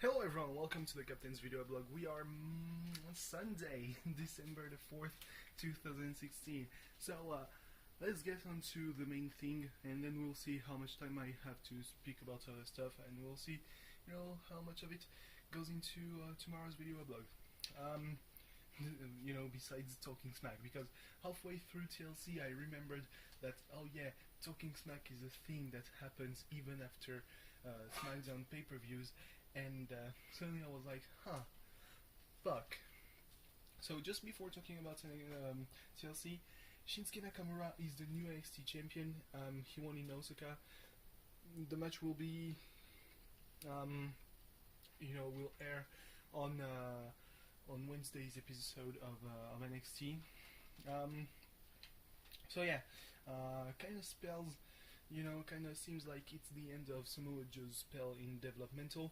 Hello everyone, welcome to the Captain's video blog. We are Sunday, December the 4th, 2016. So let's get on to the main thing, and then we'll see how much time I have to speak about other stuff, and we'll see, how much of it goes into tomorrow's video blog. Besides talking smack, because halfway through TLC I remembered that, oh yeah, talking smack is a thing that happens even after SmackDown pay-per-views, and suddenly I was like, fuck. So just before talking about TLC, Shinsuke Nakamura is the new NXT champion. He won in Osaka. The match will be, will air on Wednesday's episode of NXT. Kind of spells, kind of seems like it's the end of Samoa Joe's spell in developmental.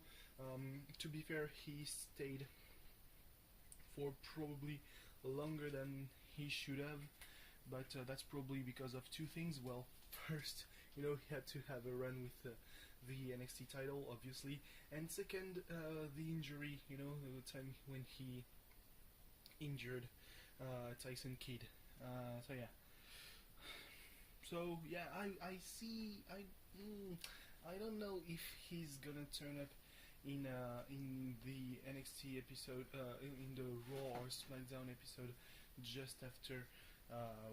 To be fair, he stayed for probably longer than he should have, but that's probably because of two things. Well, first, he had to have a run with the NXT title, obviously, and second, the injury, the time when he injured Tyson Kidd. I don't know if he's gonna turn up in the NXT episode, in the Raw or SmackDown episode just after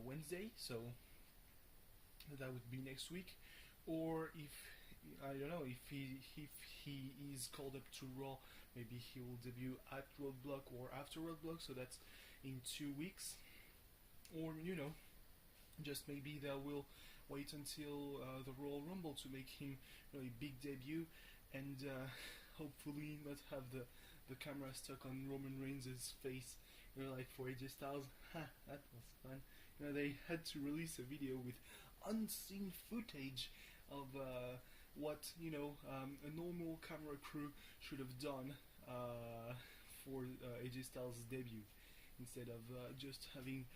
Wednesday, so that would be next week, or if I don't know if he is called up to Raw, maybe he will debut at Roadblock or after Roadblock, so that's in 2 weeks, or just maybe they will wait until the Royal Rumble to make him a big debut, and hopefully not have the camera stuck on Roman Reigns' face, like for AJ Styles. That was fun. They had to release a video with unseen footage of what a normal camera crew should have done for AJ Styles' debut, instead of just having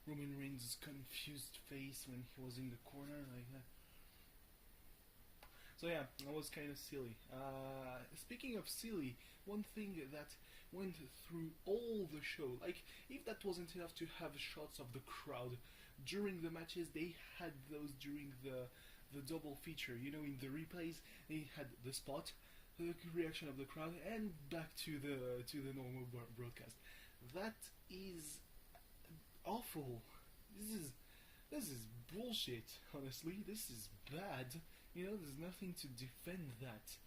Roman Reigns' confused face when he was in the corner like that. So yeah, that was kind of silly. Speaking of silly, one thing that went through all the show, like if that wasn't enough to have shots of the crowd during the matches, they had those during the double feature. In the replays, they had the spot, the reaction of the crowd, and back to the normal broadcast. That is awful. This is bullshit. Honestly, this is bad. There's nothing to defend that.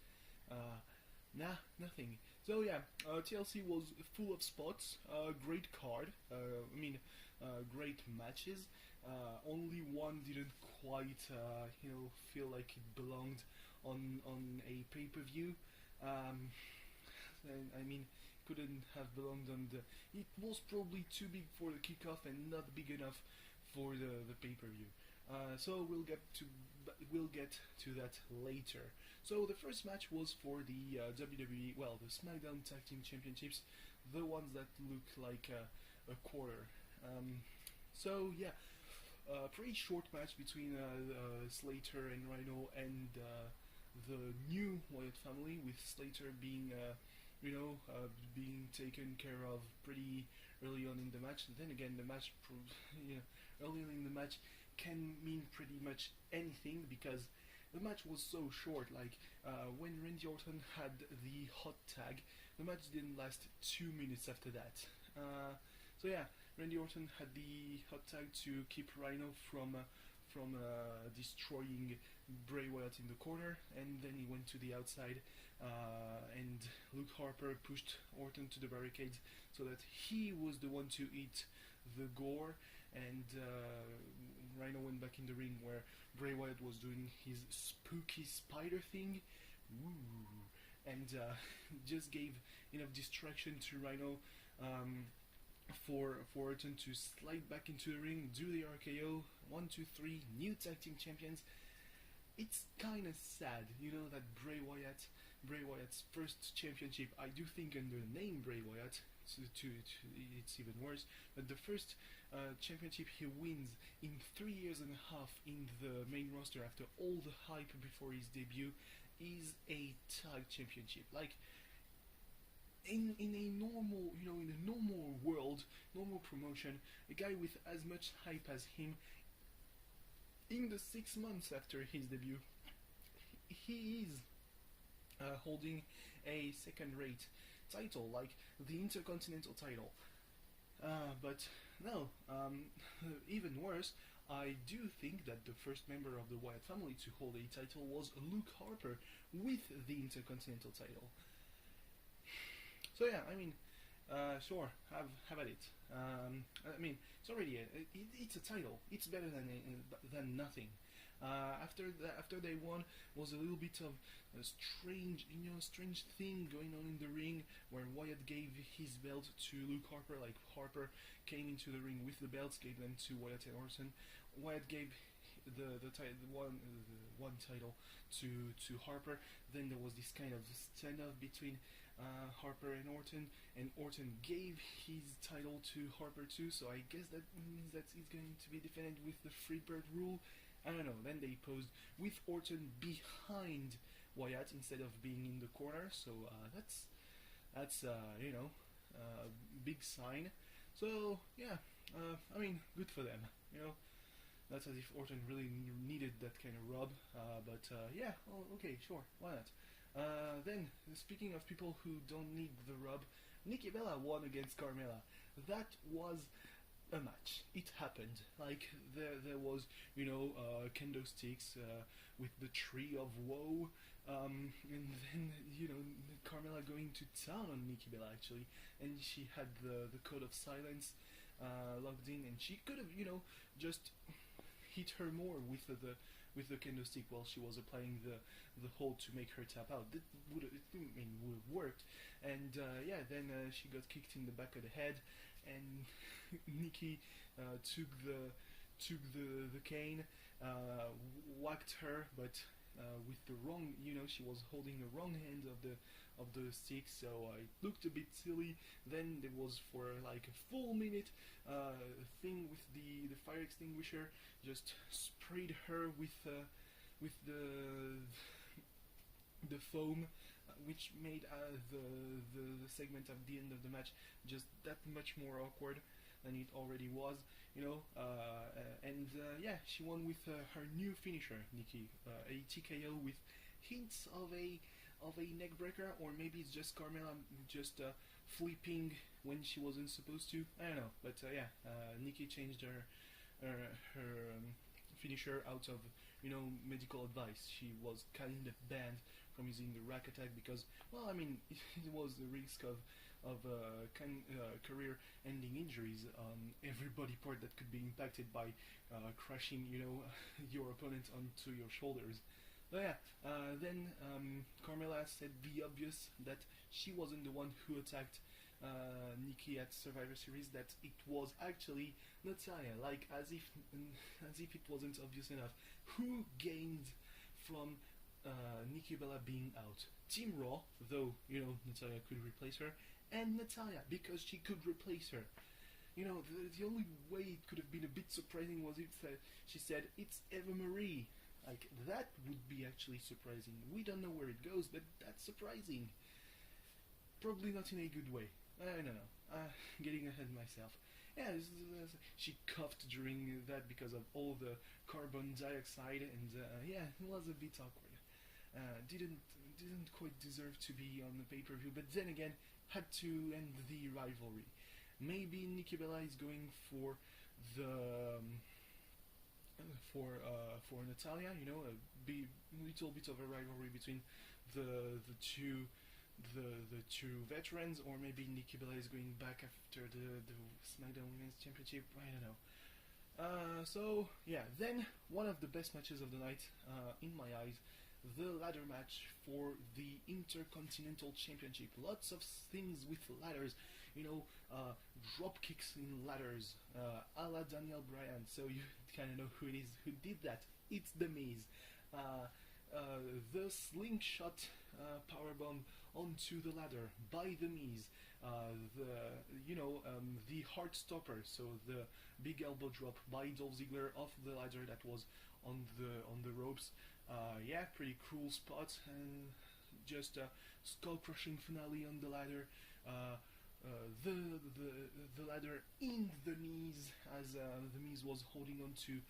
Nothing. So yeah, TLC was full of spots. Great card. Great matches. Only one didn't quite, feel like it belonged on a pay-per-view. Couldn't have belonged on the. It was probably too big for the kickoff and not big enough for the pay-per-view. So we'll get to that later. So the first match was for the WWE, the SmackDown Tag Team Championships, the ones that look like a quarter. Pretty short match between Slater and Rhino and the new Wyatt family, with Slater being being taken care of pretty early on in the match. And then again, the match early on in the match can mean pretty much anything, because the match was so short. Like when Randy Orton had the hot tag, the match didn't last 2 minutes after that. Randy Orton had the hot tag to keep Rhino from destroying Bray Wyatt in the corner, and then he went to the outside, and Luke Harper pushed Orton to the barricades so that he was the one to eat the gore, and Rhino went back in the ring where Bray Wyatt was doing his spooky spider thing. Ooh. And just gave enough distraction to Rhino for Orton to slide back into the ring, do the RKO. 1, 2, 3, new tag team champions. It's kind of sad, that Bray Wyatt's first championship, I do think under the name Bray Wyatt, it's even worse, but the first championship he wins in 3 years and a half in the main roster after all the hype before his debut is a tag championship. Like, in a normal, in a normal world, normal promotion, a guy with as much hype as him, in the 6 months after his debut, he is holding a second-rate title like the Intercontinental title. But no, even worse, I do think that the first member of the Wyatt family to hold a title was Luke Harper with the Intercontinental title. So yeah, I mean, sure, have at it. I mean, it's already it's a title. It's better than nothing. After they won, was a little bit of a strange thing going on in the ring where Wyatt gave his belt to Luke Harper. Like Harper came into the ring with the belts, gave them to Wyatt and Orton. Wyatt gave the one title to Harper. Then there was this kind of standoff between Harper and Orton gave his title to Harper too. So I guess that means that he's going to be defended with the Freebird rule. I don't know. Then they posed with Orton behind Wyatt instead of being in the corner. So that's big sign. So yeah, I mean, good for them. That's as if Orton really needed that kind of rub. But yeah, okay, sure, why not? Then, speaking of people who don't need the rub, Nikki Bella won against Carmella. That was a match. It happened. Like there was, kendo sticks with the tree of woe, and then Carmella going to town on Nikki Bella actually, and she had the code of silence logged in, and she could have just hit her more with the kendo stick while she was applying the hold to make her tap out. That would have worked, and then she got kicked in the back of the head, and Nikki took the cane, whacked her, but with the wrong, she was holding the wrong end of the stick, so it looked a bit silly. Then there was for like a full minute thing with the fire extinguisher, just sprayed her with the foam, which made the segment at the end of the match just that much more awkward than it already was, she won with her new finisher, Nikki, a TKO with hints of a neck breaker, or maybe it's just Carmella just flipping when she wasn't supposed to. I don't know, but Nikki changed her finisher out of medical advice. She was kind of banned from using the rack attack because, well, I mean, it was the risk of career-ending injuries on every body part that could be impacted by crashing, your opponent onto your shoulders. But then Carmella said the obvious, that she wasn't the one who attacked Nikki at Survivor Series, that it was actually Natalya, like as if it wasn't obvious enough. Who gained from Nikki Bella being out? Team Raw, though Natalya could replace her, and Natalya because she could replace her. The only way it could have been a bit surprising was if she said it's Eva Marie. Like, that would be actually surprising. We don't know where it goes, but that's surprising. Probably not in a good way. I don't know. Getting ahead of myself. Yeah, she coughed during that because of all the carbon dioxide, and it was a bit awkward. Didn't quite deserve to be on the pay-per-view, but then again, had to end the rivalry. Maybe Nikki Bella is going for the for Natalya, a little bit of a rivalry between the two veterans, or maybe Nikki Bella is going back after the SmackDown Women's Championship. I don't know. So yeah, then one of the best matches of the night, in my eyes, the ladder match for the Intercontinental Championship. Lots of things with ladders, drop kicks in ladders, a la Daniel Bryan. So you kind of know who it is who did that. It's The Miz. The slingshot powerbomb onto the ladder by The Miz. The heart stopper, so the big elbow drop by Dolph Ziggler off the ladder that was on the ropes. Pretty cool spot, and just skull crushing finale on the ladder. Uh, the ladder in the Miz, as the Miz was holding on to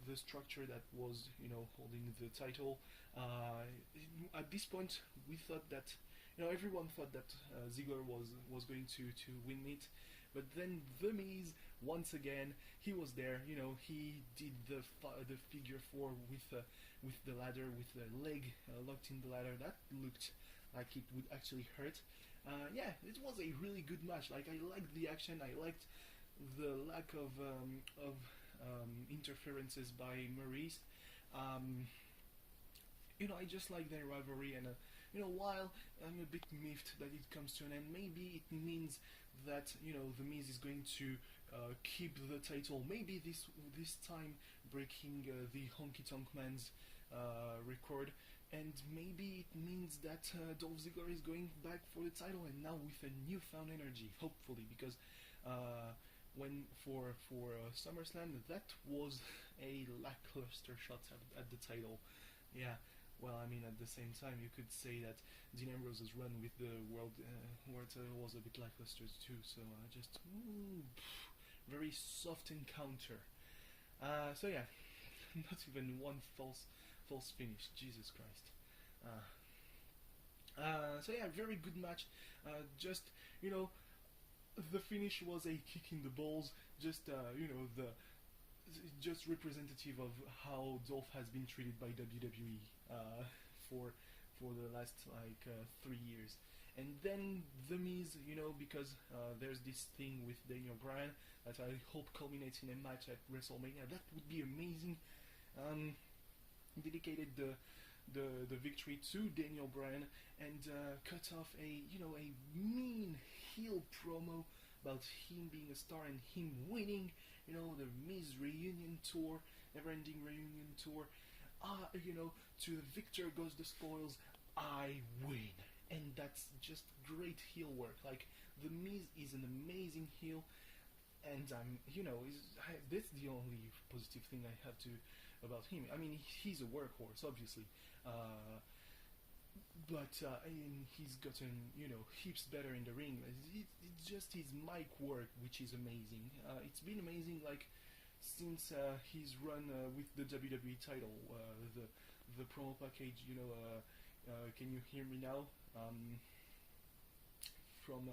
the structure that was, holding the title. At this point, we thought that, everyone thought that Ziggler was going to win it, but then the Miz, once again, he was there. He did the figure four with the ladder, with the leg locked in the ladder. That looked like it would actually hurt. Yeah, it was a really good match. Like, I liked the action. I liked the lack of interferences by Maurice. I just like their rivalry, and while I'm a bit miffed that it comes to an end, maybe it means that the Miz is going to keep the title. Maybe this time breaking the Honky Tonk Man's record. And maybe it means that Dolph Ziggler is going back for the title, and now with a newfound energy, hopefully, because when for SummerSlam, that was a lackluster shot at the title. Yeah, well, I mean, at the same time, you could say that Dean Ambrose's run with the world title was a bit lackluster too. So just very soft encounter. So yeah, not even one false finish. Jesus Christ. So yeah, very good match. Just the finish was a kick in the balls. Just just representative of how Dolph has been treated by WWE for the last 3 years. And then the Miz, because there's this thing with Daniel Bryan that I hope culminates in a match at WrestleMania. That would be amazing. Dedicated the victory to Daniel Bryan, and cut off a mean heel promo about him being a star and him winning, the Miz reunion tour, never-ending reunion tour. To the victor goes the spoils. I win, and that's just great heel work. Like, the Miz is an amazing heel, and that's the only positive thing I have to about him. I mean, he's a workhorse, obviously, but he's gotten heaps better in the ring. It's just his mic work which is amazing. It's been amazing, like, since he's run with the WWE title. The promo package, can you hear me now? From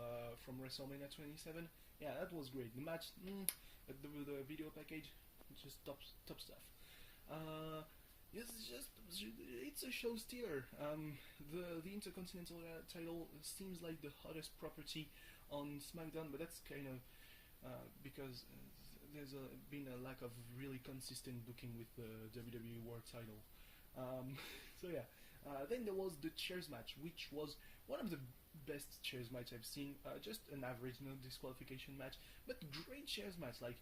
WrestleMania 27. Yeah, that was great. The match, the video package, just top stuff. It's a show stealer. The Intercontinental title seems like the hottest property on SmackDown, but that's kind of because there's been a lack of really consistent booking with the WWE World title. So yeah, then there was the chairs match, which was one of the best chairs match I've seen. Just an average no disqualification match, but great chairs match. Like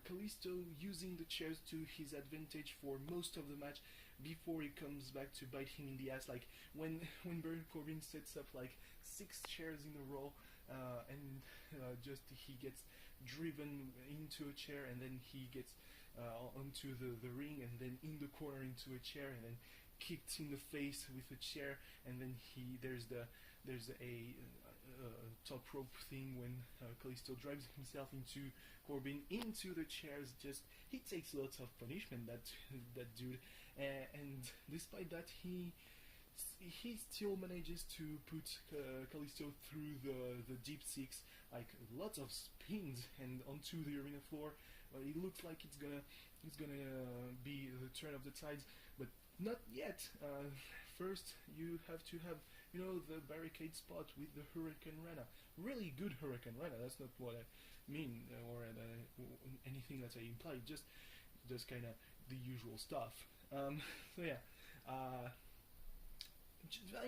Kalisto using the chairs to his advantage for most of the match before he comes back to bite him in the ass. Like when Baron Corbin sets up like 6 chairs in a row, and just he gets driven into a chair, and then he gets onto the ring, and then in the corner into a chair, and then kicked in the face with a chair, and then there's a top rope thing when Kalisto drives himself into Corbin into the chairs. Just he takes lots of punishment, that dude, and despite that he still manages to put Kalisto through the deep six, like lots of spins and onto the arena floor. It looks like it's gonna be the turn of the tides, but not yet. First, you have to have the barricade spot with the Hurricane Rana. Really good Hurricane Rana. That's not what I mean or anything that I implied. Just kind of the usual stuff. So yeah. I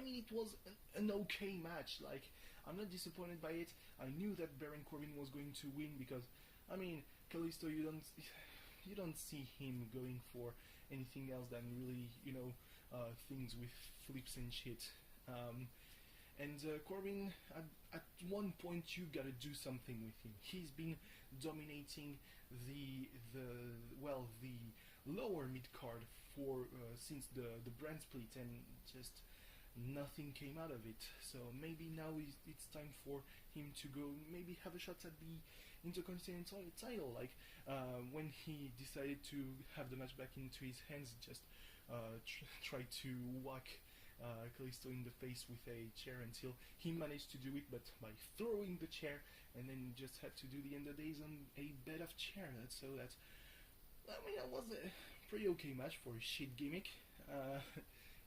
mean, it was an okay match. Like, I'm not disappointed by it. I knew that Baron Corbin was going to win because, I mean, Kalisto, you don't see him going for anything else than really, things with flips and shit. And Corbin, at one point, you gotta do something with him. He's been dominating the lower mid card for since the brand split, and just nothing came out of it. So maybe now it's time for him to go maybe have a shot at the Intercontinental title. Like when he decided to have the match back into his hands, just tried to whack Kalisto in the face with a chair until he managed to do it, but by throwing the chair, and then just had to do the end of days on a bed of chair. I mean, that was a pretty okay match for a shit gimmick.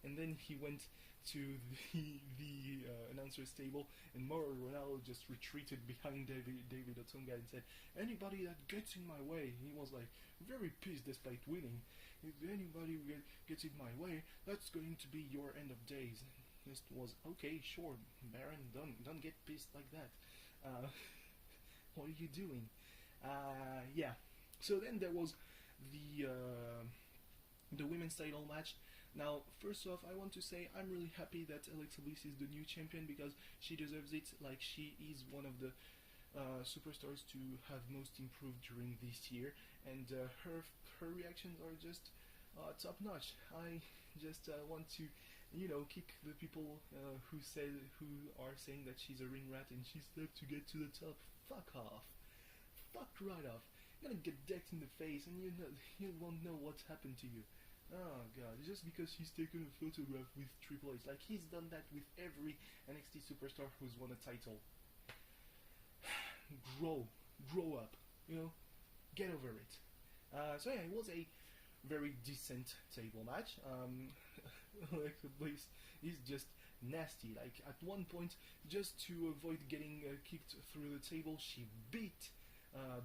And then he went to the announcer's table, and Mauro Ronaldo just retreated behind David Otunga and said, "Anybody that gets in my way," he was like very pissed despite winning. "If anybody gets in my way, that's going to be your end of days." This was okay, sure, Baron, don't get pissed like that. What are you doing? Yeah. So then there was the women's title match. Now, first off, I want to say I'm really happy that Alexa Bliss is the new champion because she deserves it. Like, she is one of the superstars to have most improved during this year, and her reactions are just top notch. I just want to, kick the people who are saying that she's a ring rat and she's left to get to the top. Fuck off. Fuck right off. You're gonna get decked in the face, and you won't know what's happened to you. Oh god, just because he's taken a photograph with Triple H. Like, he's done that with every NXT superstar who's won a title. Grow up, get over it. So yeah, it was a very decent table match. Alexa Bliss is just nasty. Like, at one point, just to avoid getting kicked through the table, she beat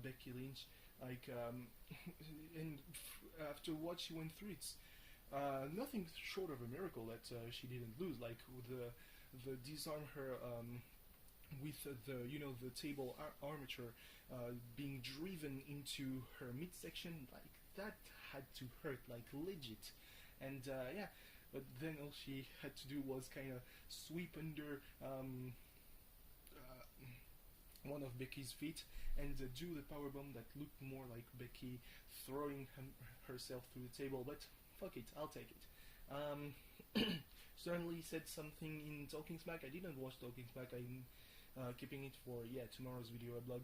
Becky Lynch. Like, and after what she went through, it's nothing short of a miracle that she didn't lose. Like, the disarm her with the table armature being driven into her midsection, like that had to hurt, like legit. And yeah, but then all she had to do was kind of sweep under one of Becky's feet and do the powerbomb that looked more like Becky throwing herself through the table, but fuck it, I'll take it. Certainly said something in Talking Smack. I didn't watch Talking Smack. I'm keeping it for tomorrow's video blog.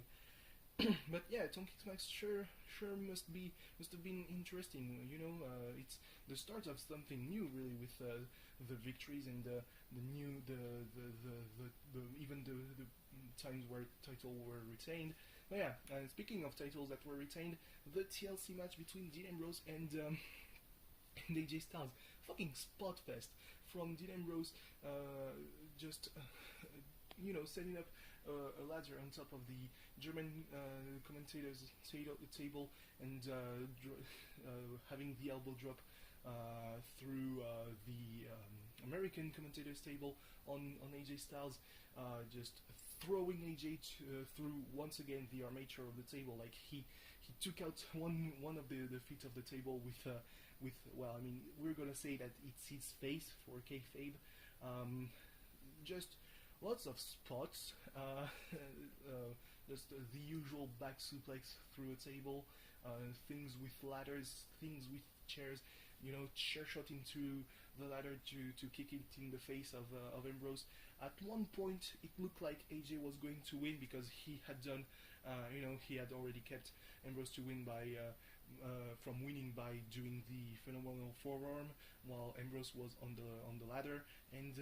But yeah, Talking Smack sure must have been interesting. It's the start of something new, really, with the victories and the even the times where titles were retained. But yeah, speaking of titles that were retained, the TLC match between Dean Ambrose and AJ Styles, fucking spot fest from Dean Ambrose, just setting up a ladder on top of the German commentators table and having the elbow drop through the American commentators table on AJ Styles, just throwing AJ through once again the armature of the table. Like, he took out one of the feet of the table with well, I mean, we're gonna say that it's his face for kayfabe. Just lots of spots, just the usual back suplex through a table, things with ladders, things with chairs, chair shot into the ladder to kick it in the face of Ambrose. At one point, it looked like AJ was going to win because he had done, he had already kept Ambrose to win by from winning by doing the phenomenal forearm while Ambrose was on the ladder, and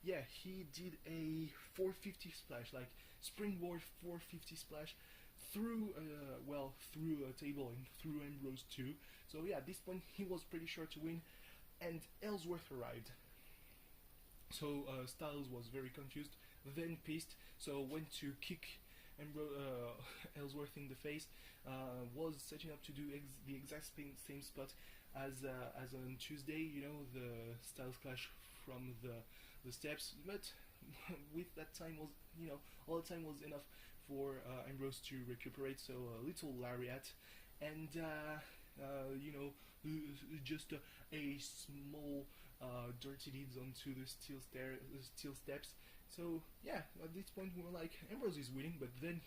yeah, he did a 450 splash, like springboard 450 splash through a table and through Ambrose too. So yeah, at this point he was pretty sure to win, and Ellsworth arrived. So Styles was very confused, then pissed, so went to kick Ellsworth in the face. Was setting up to do the exact same spot as on Tuesday, the Styles Clash from the steps, but with that time was, all the time was enough for Ambrose to recuperate, so a little lariat, and just a small dirty deeds onto the steel steps. So yeah, at this point we were like, Ambrose is winning, but then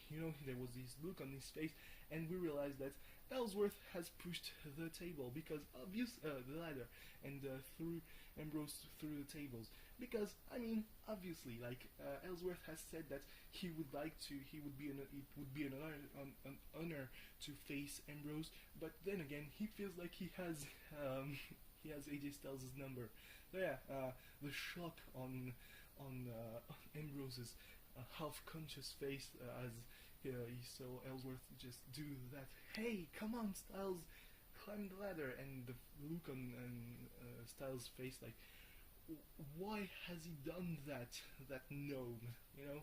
there was this look on his face, and we realized that Ellsworth has pushed the table because the ladder, and threw Ambrose through the tables. because I mean, obviously, like Ellsworth has said that he would like to, it would be an honor to face Ambrose, but then again, he feels like he has AJ Styles' number. So yeah, the shock on Ambrose's half-conscious face as he saw Ellsworth just do that. Hey, come on, Styles, climb the ladder, and the look on Styles' face, like, why has he done that? That gnome, you know.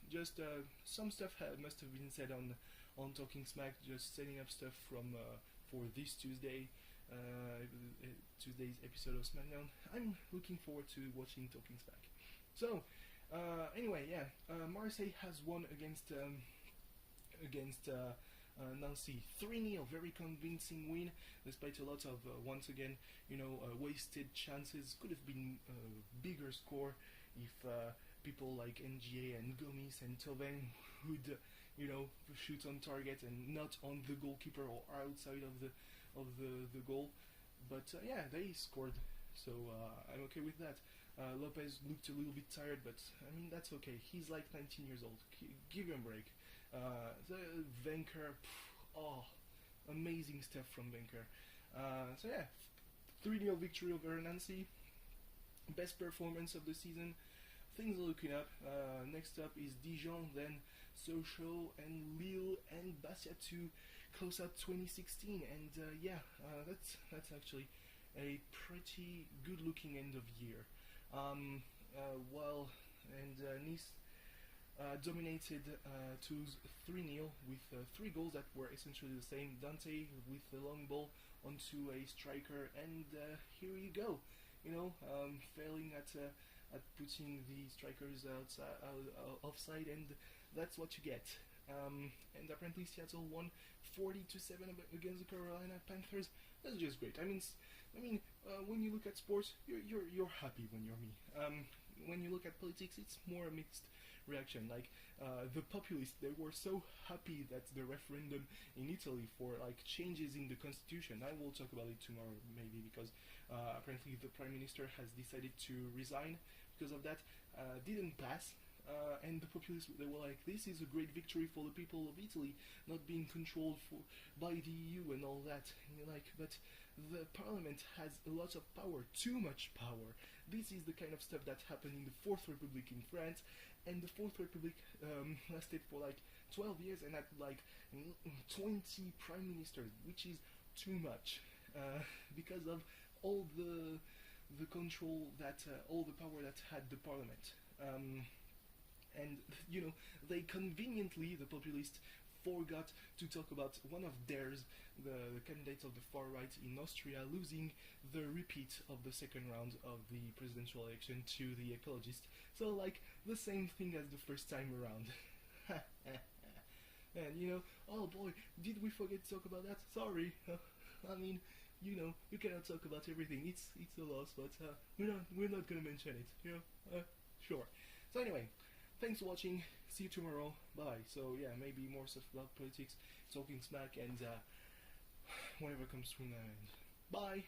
Just some stuff must have been said on Talking Smack, just setting up stuff from for this Tuesday. Tuesday's episode of SmackDown. I'm looking forward to watching Talking Smack. So, anyway, yeah, Marseille has won against Nancy 3-0, very convincing win, despite a lot of once again, wasted chances. Could have been a bigger score if people like NGA and Gomis and Thauvin would, shoot on target and not on the goalkeeper or outside of the goal. But yeah, they scored, so I'm okay with that. Lopez looked a little bit tired, but I mean, that's okay. He's like 19 years old. Give him a break. The Venker, amazing stuff from Venker. So yeah, 3-0 victory over Nancy. Best performance of the season. Things are looking up. Next up is Dijon, then Sochaux and Lille and Bastia to close out 2016. And that's actually a pretty good-looking end of year. Nice dominated Toulouse 3-0 with 3 goals that were essentially the same. Dante with the long ball onto a striker, and here you go. Failing at putting the strikers offside, and that's what you get. And apparently Seattle won 40-7 against the Carolina Panthers. That's just great. I mean, when you look at sports, you're happy when you're me. When you look at politics, it's more a mixed reaction. Like the populists, they were so happy that the referendum in Italy for like changes in the constitution. I will talk about it tomorrow maybe, because apparently the prime minister has decided to resign because of that. Didn't pass. And the populists, they were like, this is a great victory for the people of Italy, not being controlled by the EU and all that. And you're like, but the parliament has a lot of power, too much power. This is the kind of stuff that happened in the Fourth Republic in France, and the Fourth Republic lasted for like 12 years and had like 20 prime ministers, which is too much, because of all the control that, all the power that had the parliament. And they conveniently, the populists, forgot to talk about one of theirs, the candidate of the far right in Austria, losing the repeat of the second round of the presidential election to the ecologist. So like the same thing as the first time around. And oh boy, did we forget to talk about that? Sorry. I mean, you cannot talk about everything. It's a loss, but we're not gonna mention it. Sure. So anyway, thanks for watching. See you tomorrow. Bye. So yeah, maybe more stuff about politics, talking smack, and whatever comes through now. Bye.